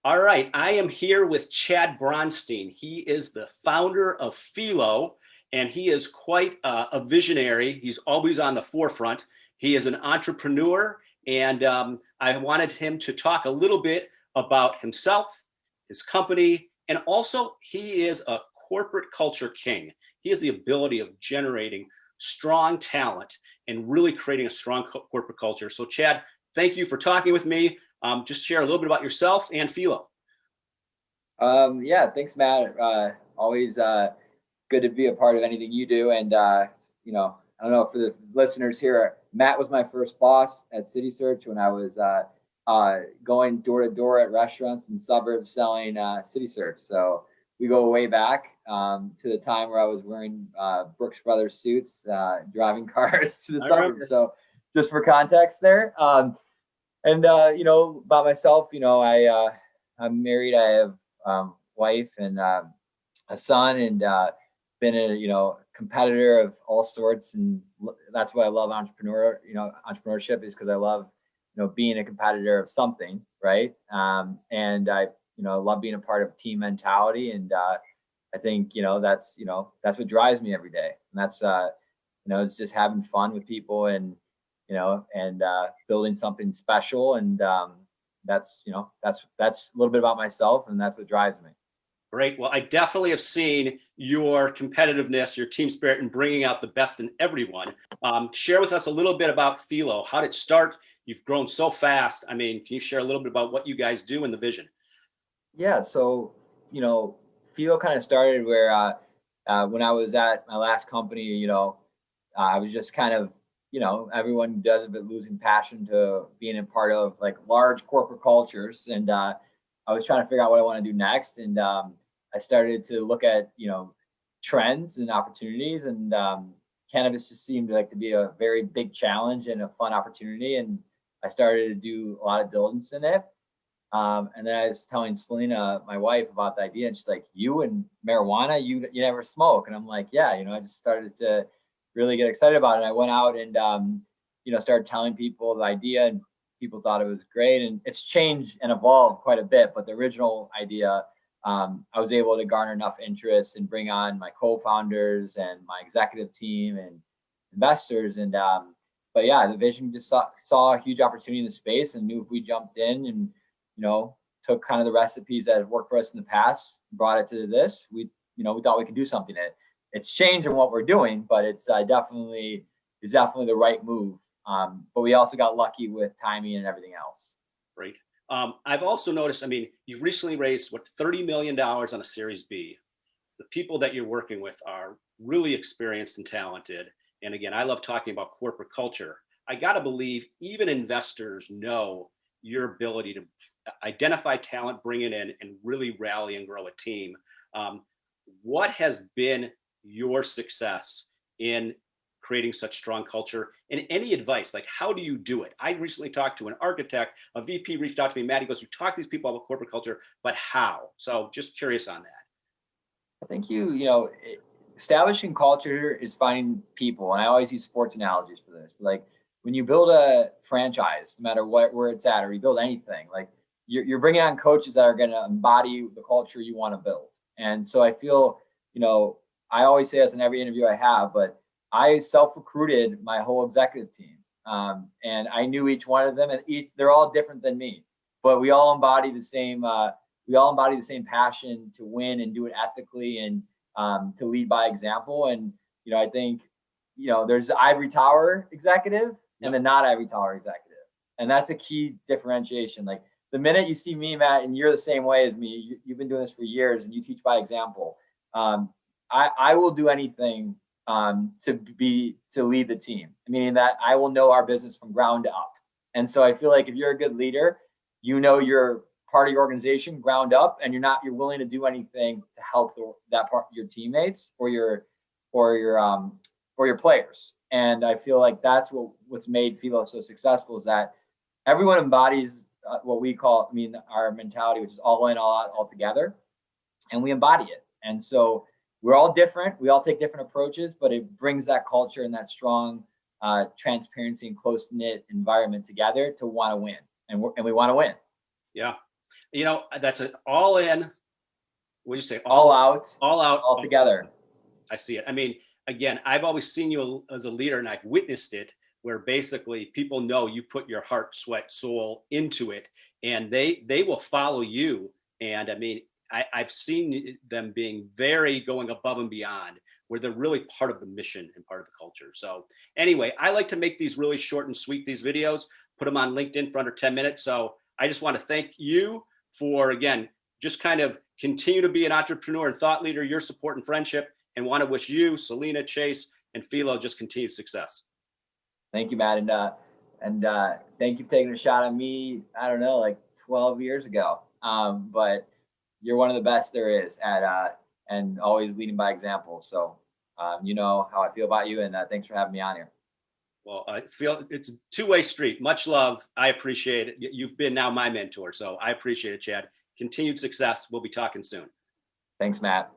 All right, I am here with Chad Bronstein. He is the founder of Fyllo, and he is quite a visionary. He's always on the forefront. He is an entrepreneur, and I wanted him to talk a little bit about himself, his company, and also he is a corporate culture king. He has the ability of generating strong talent and really creating a strong corporate culture. So, Chad, thank you for talking with me. Just share a little bit about yourself and Fyllo. Yeah, thanks, Matt. Always good to be a part of anything you do. And, I don't know, for the listeners here, Matt was my first boss at City Search when I was going door to door at restaurants and suburbs selling City Search. So we go way back to the time where I was wearing Brooks Brothers suits, driving cars to the suburbs. So just for context there. About myself, I'm married. I have wife and a son, and been a competitor of all sorts, and that's why I love entrepreneurship is because I love being a competitor of something, right? And I love being a part of team mentality, and I think that's what drives me every day, and that's it's just having fun with people and building something special. And that's a little bit about myself, and that's what drives me. Great. Well, I definitely have seen your competitiveness, your team spirit, and bringing out the best in everyone. Share with us a little bit about Fyllo. How did it start? You've grown so fast. I mean, can you share a little bit about what you guys do and the vision? Yeah. So, Fyllo kind of started where when I was at my last company, I was just kind of everyone does it, but losing passion to being a part of like large corporate cultures. And I was trying to figure out what I want to do next. And I started to look at, trends and opportunities. And cannabis just seemed like to be a very big challenge and a fun opportunity. And I started to do a lot of diligence in it. And then I was telling Selena, my wife, about the idea. And she's like, you and marijuana, you never smoke. And I'm like, yeah, I just started to really get excited about it. And I went out and, started telling people the idea, and people thought it was great. And it's changed and evolved quite a bit. But the original idea, I was able to garner enough interest and bring on my co-founders and my executive team and investors. And, but yeah, the vision just saw a huge opportunity in the space, and knew if we jumped in and, took kind of the recipes that had worked for us in the past, brought it to this, we thought we could do something in it. It's changed in what we're doing, but it's definitely the right move. But we also got lucky with timing and everything else. Great. I've also noticed, you've recently raised $30 million on a Series B. The people that you're working with are really experienced and talented. And again, I love talking about corporate culture. I got to believe even investors know your ability to identify talent, bring it in, and really rally and grow a team. What has been your success in creating such strong culture, and any advice, like how do you do it? I recently talked to an architect, a VP reached out to me, Matt, he goes, you talk to these people about corporate culture, but how? So just curious on that. I think establishing culture is finding people. And I always use sports analogies for this, but like when you build a franchise, no matter where it's at, or you build anything, like you're bringing on coaches that are going to embody the culture you want to build. And so I feel, I always say this in every interview I have, but I self-recruited my whole executive team. And I knew each one of them, and they're all different than me, but we all embody the same passion to win and do it ethically, and to lead by example. And, I think, there's the ivory tower executive and the not ivory tower executive. And that's a key differentiation. Like the minute you see me, Matt, and you're the same way as me, you've been doing this for years and you teach by example. I will do anything to lead the team, meaning that I will know our business from ground up. And so I feel like if you're a good leader, you're part of your organization ground up, and you're willing to do anything to help that part, your teammates or your players. And I feel like that's what's made Fyllo so successful, is that everyone embodies what we call, our mentality, which is all in, all out, all together, and we embody it. And so we're all different. We all take different approaches, but it brings that culture and that strong transparency and close-knit environment together to want to win. And we want to win. Yeah. You know, that's an all in. What do you say? All out, all out, all together. I see it. I mean, again, I've always seen you as a leader, and I've witnessed it, where basically people know you put your heart, sweat, soul into it, and they will follow you. And I mean, I've seen them being very going above and beyond, where they're really part of the mission and part of the culture. So anyway, I like to make these really short and sweet, these videos, put them on LinkedIn for under 10 minutes. So I just want to thank you for, again, just kind of continue to be an entrepreneur and thought leader, your support and friendship, and want to wish you, Selena, Chase, and Fyllo just continued success. Thank you, Matt. And thank you for taking a shot at me, I don't know, like 12 years ago. But you're one of the best there is at and always leading by example. So you know how I feel about you, and thanks for having me on here. Well, I feel it's a two-way street. Much love. I appreciate it. You've been now my mentor, so I appreciate it, Chad. Continued success. We'll be talking soon. Thanks, Matt.